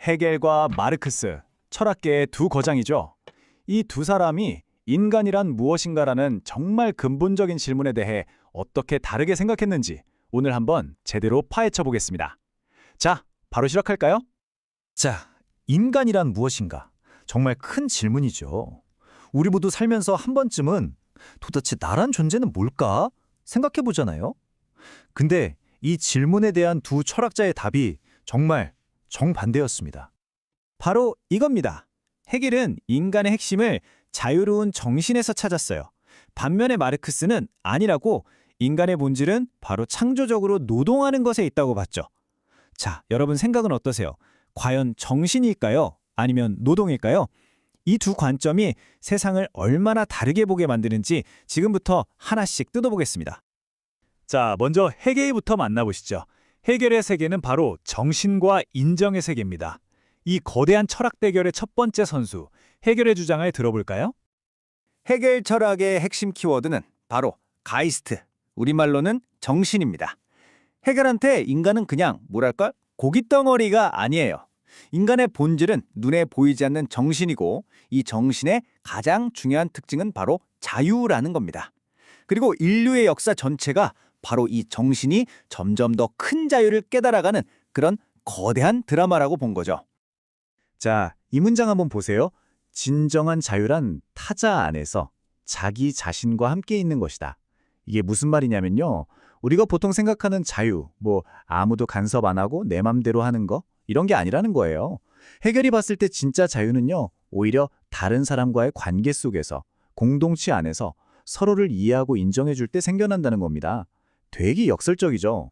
헤겔과 마르크스, 철학계의 두 거장이죠. 이 두 사람이 인간이란 무엇인가라는 정말 근본적인 질문에 대해 어떻게 다르게 생각했는지 오늘 한번 제대로 파헤쳐 보겠습니다. 자, 바로 시작할까요? 자, 인간이란 무엇인가? 정말 큰 질문이죠. 우리 모두 살면서 한 번쯤은 도대체 나란 존재는 뭘까? 생각해 보잖아요. 근데 이 질문에 대한 두 철학자의 답이 정말 정반대였습니다. 바로 이겁니다. 헤겔은 인간의 핵심을 자유로운 정신에서 찾았어요. 반면에 마르크스는 아니라고 인간의 본질은 바로 창조적으로 노동하는 것에 있다고 봤죠. 자, 여러분 생각은 어떠세요? 과연 정신일까요? 아니면 노동일까요? 이 두 관점이 세상을 얼마나 다르게 보게 만드는지 지금부터 하나씩 뜯어보겠습니다. 자, 먼저 헤겔부터 만나보시죠. 헤겔의 세계는 바로 정신과 인정의 세계입니다. 이 거대한 철학 대결의 첫 번째 선수, 헤겔의 주장을 들어볼까요? 헤겔 철학의 핵심 키워드는 바로 가이스트, 우리말로는 정신입니다. 헤겔한테 인간은 그냥 뭐랄까 고깃덩어리가 아니에요. 인간의 본질은 눈에 보이지 않는 정신이고 이 정신의 가장 중요한 특징은 바로 자유라는 겁니다. 그리고 인류의 역사 전체가 바로 이 정신이 점점 더 큰 자유를 깨달아가는 그런 거대한 드라마라고 본 거죠. 자, 이 문장 한번 보세요. 진정한 자유란 타자 안에서 자기 자신과 함께 있는 것이다. 이게 무슨 말이냐면요. 우리가 보통 생각하는 자유, 아무도 간섭 안 하고 내 맘대로 하는 거, 이런 게 아니라는 거예요. 헤겔이 봤을 때 진짜 자유는요, 오히려 다른 사람과의 관계 속에서, 공동체 안에서 서로를 이해하고 인정해 줄 때 생겨난다는 겁니다. 되게 역설적이죠.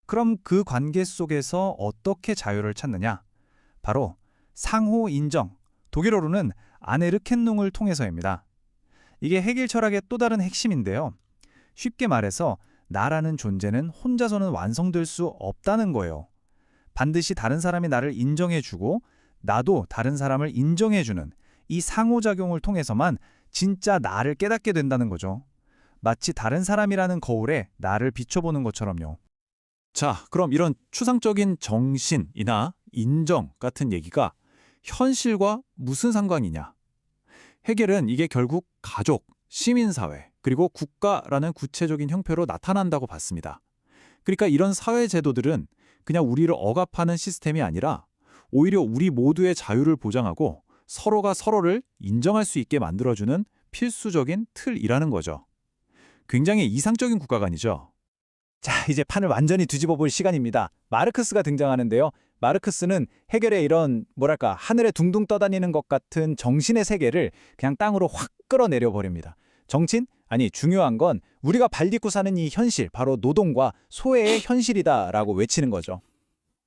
그럼 그 관계 속에서 어떻게 자유를 찾느냐? 바로 상호 인정, 독일어로는 아네르켄능을 통해서입니다. 이게 헤겔 철학의 또 다른 핵심인데요. 쉽게 말해서 나라는 존재는 혼자서는 완성될 수 없다는 거예요. 반드시 다른 사람이 나를 인정해주고 나도 다른 사람을 인정해주는 이 상호작용을 통해서만 진짜 나를 깨닫게 된다는 거죠. 마치 다른 사람이라는 거울에 나를 비춰보는 것처럼요. 자, 그럼 이런 추상적인 정신이나 인정 같은 얘기가 현실과 무슨 상관이냐? 헤겔은 이게 결국 가족, 시민사회, 그리고 국가라는 구체적인 형태로 나타난다고 봤습니다. 그러니까 이런 사회 제도들은 그냥 우리를 억압하는 시스템이 아니라 오히려 우리 모두의 자유를 보장하고 서로가 서로를 인정할 수 있게 만들어주는 필수적인 틀이라는 거죠. 굉장히 이상적인 국가관이죠. 자, 이제 판을 완전히 뒤집어 볼 시간입니다. 마르크스가 등장하는데요. 마르크스는 헤겔의 이런 하늘에 둥둥 떠다니는 것 같은 정신의 세계를 그냥 땅으로 확 끌어내려 버립니다. 정신? 아니, 중요한 건 우리가 발 딛고 사는 이 현실, 바로 노동과 소외의 현실이다라고 외치는 거죠.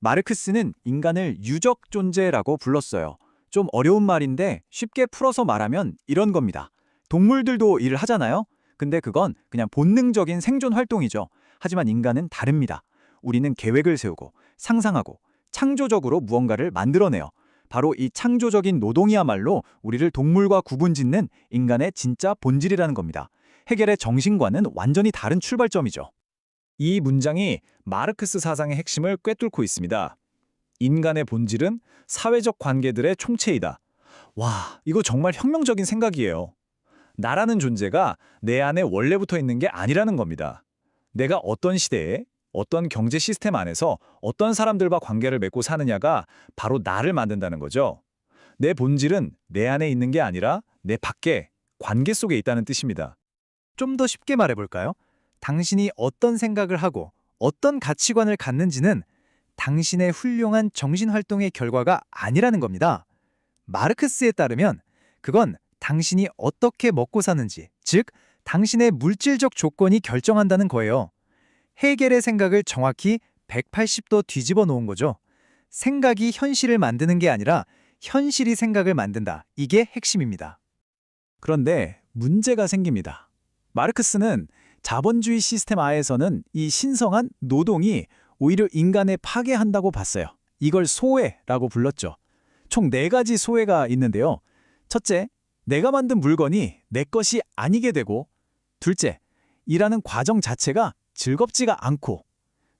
마르크스는 인간을 유적 존재라고 불렀어요. 좀 어려운 말인데 쉽게 풀어서 말하면 이런 겁니다. 동물들도 일을 하잖아요. 근데 그건 그냥 본능적인 생존 활동이죠. 하지만 인간은 다릅니다. 우리는 계획을 세우고 상상하고 창조적으로 무언가를 만들어내요. 바로 이 창조적인 노동이야말로 우리를 동물과 구분짓는 인간의 진짜 본질이라는 겁니다. 헤겔의 정신과는 완전히 다른 출발점이죠. 이 문장이 마르크스 사상의 핵심을 꿰뚫고 있습니다. 인간의 본질은 사회적 관계들의 총체이다. 와, 이거 정말 혁명적인 생각이에요. 나라는 존재가 내 안에 원래부터 있는 게 아니라는 겁니다. 내가 어떤 시대에, 어떤 경제 시스템 안에서 어떤 사람들과 관계를 맺고 사느냐가 바로 나를 만든다는 거죠. 내 본질은 내 안에 있는 게 아니라 내 밖에, 관계 속에 있다는 뜻입니다. 좀 더 쉽게 말해볼까요? 당신이 어떤 생각을 하고 어떤 가치관을 갖는지는 당신의 훌륭한 정신활동의 결과가 아니라는 겁니다. 마르크스에 따르면 그건 당신이 어떻게 먹고 사는지, 즉 당신의 물질적 조건이 결정한다는 거예요. 헤겔의 생각을 정확히 180도 뒤집어 놓은 거죠. 생각이 현실을 만드는 게 아니라 현실이 생각을 만든다. 이게 핵심입니다. 그런데 문제가 생깁니다. 마르크스는 자본주의 시스템 하에서는 이 신성한 노동이 오히려 인간을 파괴한다고 봤어요. 이걸 소외라고 불렀죠. 총 4가지 소외가 있는데요. 첫째, 내가 만든 물건이 내 것이 아니게 되고, 둘째, 일하는 과정 자체가 즐겁지가 않고,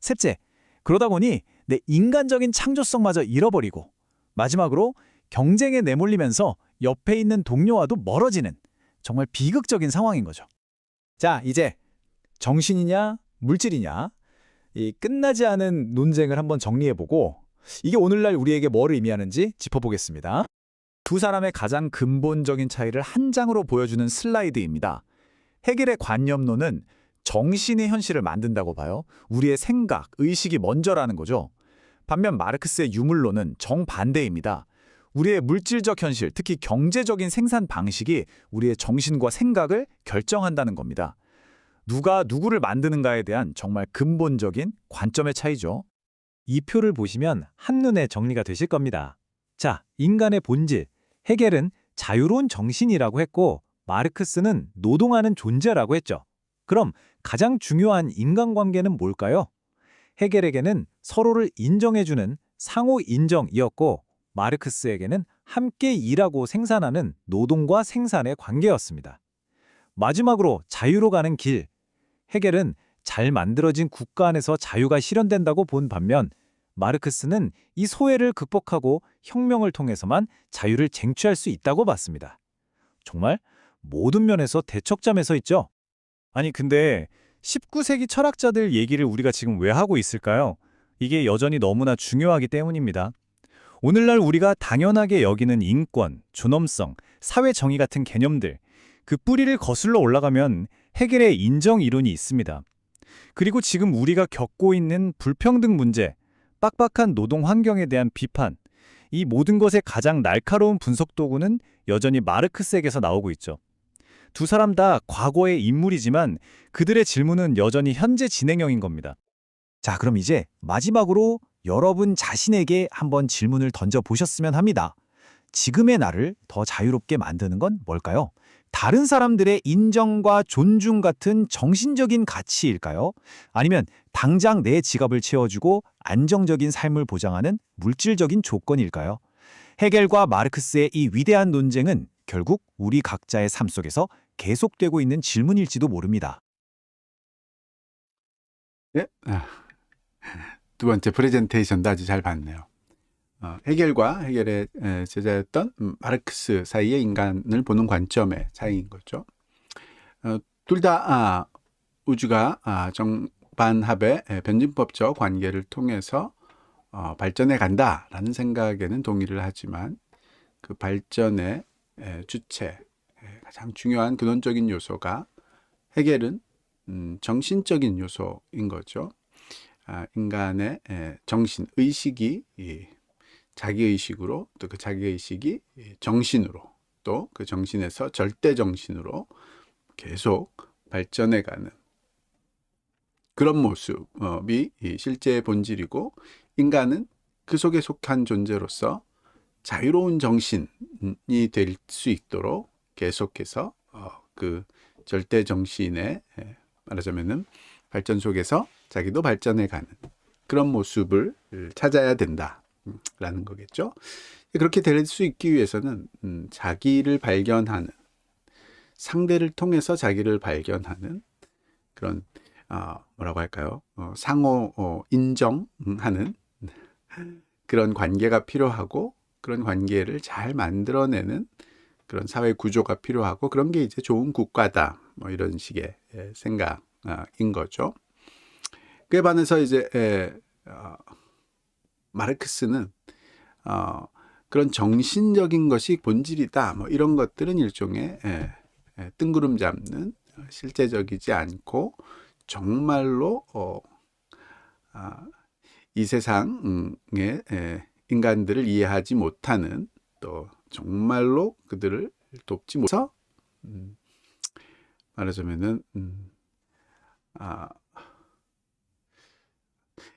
셋째, 그러다 보니 내 인간적인 창조성마저 잃어버리고, 마지막으로 경쟁에 내몰리면서 옆에 있는 동료와도 멀어지는 정말 비극적인 상황인 거죠. 자, 이제 정신이냐 물질이냐 이 끝나지 않은 논쟁을 한번 정리해보고 이게 오늘날 우리에게 뭘 의미하는지 짚어보겠습니다. 두 사람의 가장 근본적인 차이를 한 장으로 보여주는 슬라이드입니다. 헤겔의 관념론은 정신의 현실을 만든다고 봐요. 우리의 생각, 의식이 먼저라는 거죠. 반면 마르크스의 유물론은 정반대입니다. 우리의 물질적 현실, 특히 경제적인 생산 방식이 우리의 정신과 생각을 결정한다는 겁니다. 누가 누구를 만드는가에 대한 정말 근본적인 관점의 차이죠. 이 표를 보시면 한눈에 정리가 되실 겁니다. 자, 인간의 본질, 헤겔은 자유로운 정신이라고 했고 마르크스는 노동하는 존재라고 했죠. 그럼 가장 중요한 인간관계는 뭘까요? 헤겔에게는 서로를 인정해주는 상호 인정이었고 마르크스에게는 함께 일하고 생산하는 노동과 생산의 관계였습니다. 마지막으로 자유로 가는 길. 헤겔은 잘 만들어진 국가 안에서 자유가 실현된다고 본 반면 마르크스는 이 소외를 극복하고 혁명을 통해서만 자유를 쟁취할 수 있다고 봤습니다. 정말 모든 면에서 대척점에 서 있죠. 아니 근데 19세기 철학자들 얘기를 우리가 지금 왜 하고 있을까요? 이게 여전히 너무나 중요하기 때문입니다. 오늘날 우리가 당연하게 여기는 인권, 존엄성, 사회 정의 같은 개념들, 그 뿌리를 거슬러 올라가면 헤겔의 인정 이론이 있습니다. 그리고 지금 우리가 겪고 있는 불평등 문제, 빡빡한 노동 환경에 대한 비판, 이 모든 것의 가장 날카로운 분석 도구는 여전히 마르크스에게서 나오고 있죠. 두 사람 다 과거의 인물이지만 그들의 질문은 여전히 현재 진행형인 겁니다. 자, 그럼 이제 마지막으로 여러분 자신에게 한번 질문을 던져보셨으면 합니다. 지금의 나를 더 자유롭게 만드는 건 뭘까요? 다른 사람들의 인정과 존중 같은 정신적인 가치일까요? 아니면 당장 내 지갑을 채워주고 안정적인 삶을 보장하는 물질적인 조건일까요? 헤겔과 마르크스의 이 위대한 논쟁은 결국 우리 각자의 삶 속에서 계속되고 있는 질문일지도 모릅니다. 예? 두 번째 프레젠테이션도 아주 잘 봤네요. 헤겔과 헤겔의 제자였던 마르크스 사이의 인간을 보는 관점의 차이인 거죠. 둘 다 우주가 정반합의 변증법적 관계를 통해서 발전해 간다라는 생각에는 동의를 하지만 그 발전의 주체, 가장 중요한 근원적인 요소가 헤겔은 정신적인 요소인 거죠. 인간의 정신, 의식이 자기의식으로 또 그 자기의식이 정신으로 또 그 정신에서 절대정신으로 계속 발전해가는 그런 모습이 실제의 본질이고 인간은 그 속에 속한 존재로서 자유로운 정신이 될 수 있도록 계속해서 그 절대정신의 말하자면은 발전 속에서 자기도 발전해가는 그런 모습을 찾아야 된다라는 거겠죠. 그렇게 될 수 있기 위해서는 자기를 발견하는 상대를 통해서 자기를 발견하는 그런 뭐라고 할까요? 상호 인정하는 그런 관계가 필요하고 그런 관계를 잘 만들어내는 그런 사회 구조가 필요하고 그런 게 이제 좋은 국가다 뭐 이런 식의 생각인 거죠. 그에 반해서 이제 마르크스는 그런 정신적인 것이 본질이다 뭐 이런 것들은 일종의 뜬구름 잡는 실제적이지 않고 정말로 이 세상의 인간들을 이해하지 못하는 또 정말로 그들을 돕지 못해서 말하자면은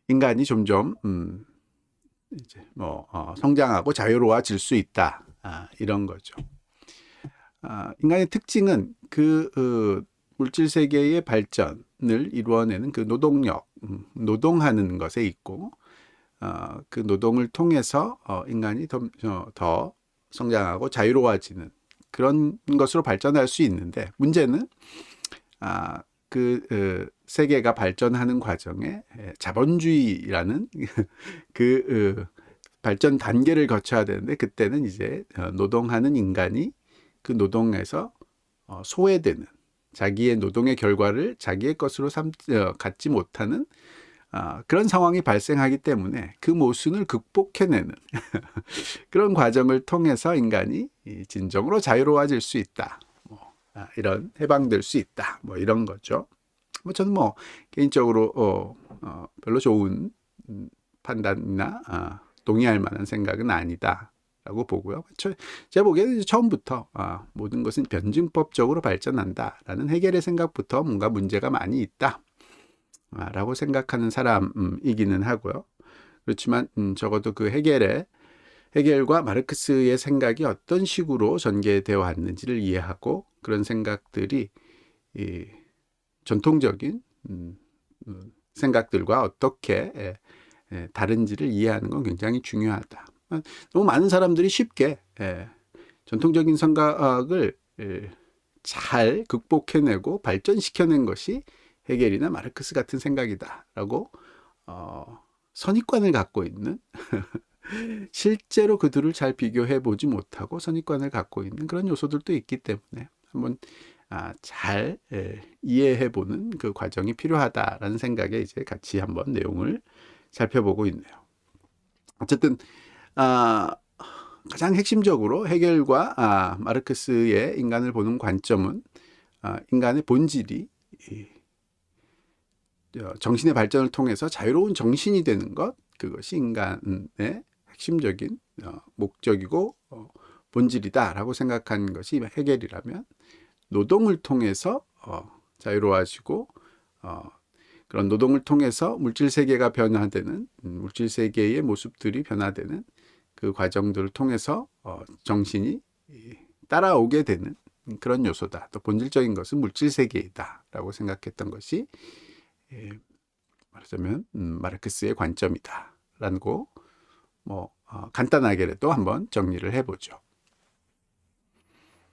인간이 점점 이제 성장하고 자유로워질 수 있다 이런 거죠. 인간의 특징은 그 물질 세계의 발전을 이루어내는 그 노동력, 노동하는 것에 있고 그 노동을 통해서 인간이 더 성장하고 자유로워지는 그런 것으로 발전할 수 있는데 문제는 그 세계가 발전하는 과정에 자본주의라는 그 발전 단계를 거쳐야 되는데 그때는 이제 노동하는 인간이 그 노동에서 소외되는 자기의 노동의 결과를 자기의 것으로 갖지 못하는 그런 상황이 발생하기 때문에 그 모순을 극복해내는 그런 과정을 통해서 인간이 진정으로 자유로워질 수 있다. 이런 해방될 수 있다. 이런 거죠. 저는 개인적으로 별로 좋은 판단이나 동의할 만한 생각은 아니다라고 보고요. 제가 보기에는 처음부터 모든 것은 변증법적으로 발전한다라는 해겔의 생각부터 뭔가 문제가 많이 있다라고 생각하는 사람이기는 하고요. 그렇지만 적어도 그 해겔과 마르크스의 생각이 어떤 식으로 전개되어 왔는지를 이해하고 그런 생각들이 이 전통적인 생각들과 어떻게 다른지를 이해하는 건 굉장히 중요하다. 너무 많은 사람들이 쉽게 전통적인 생각을 잘 극복해내고 발전시켜낸 것이 해겔이나 마르크스 같은 생각이다라고 선입관을 갖고 있는 실제로 그들을 잘 비교해 보지 못하고 선입관을 갖고 있는 그런 요소들도 있기 때문에 한번 잘 이해해 보는 그 과정이 필요하다라는 생각에 이제 같이 한번 내용을 살펴보고 있네요. 어쨌든 가장 핵심적으로 해겔과 마르크스의 인간을 보는 관점은 인간의 본질이 정신의 발전을 통해서 자유로운 정신이 되는 것, 그것이 인간의 핵심적인 목적이고 본질이다라고 생각한 것이 해겔이라면 노동을 통해서 자유로워지고 그런 노동을 통해서 물질 세계가 변화되는 물질 세계의 모습들이 변화되는 그 과정들을 통해서 정신이 따라오게 되는 그런 요소다. 또 본질적인 것은 물질 세계이다라고 생각했던 것이 말하자면 마르크스의 관점이다라고 간단하게라도 한번 정리를 해보죠.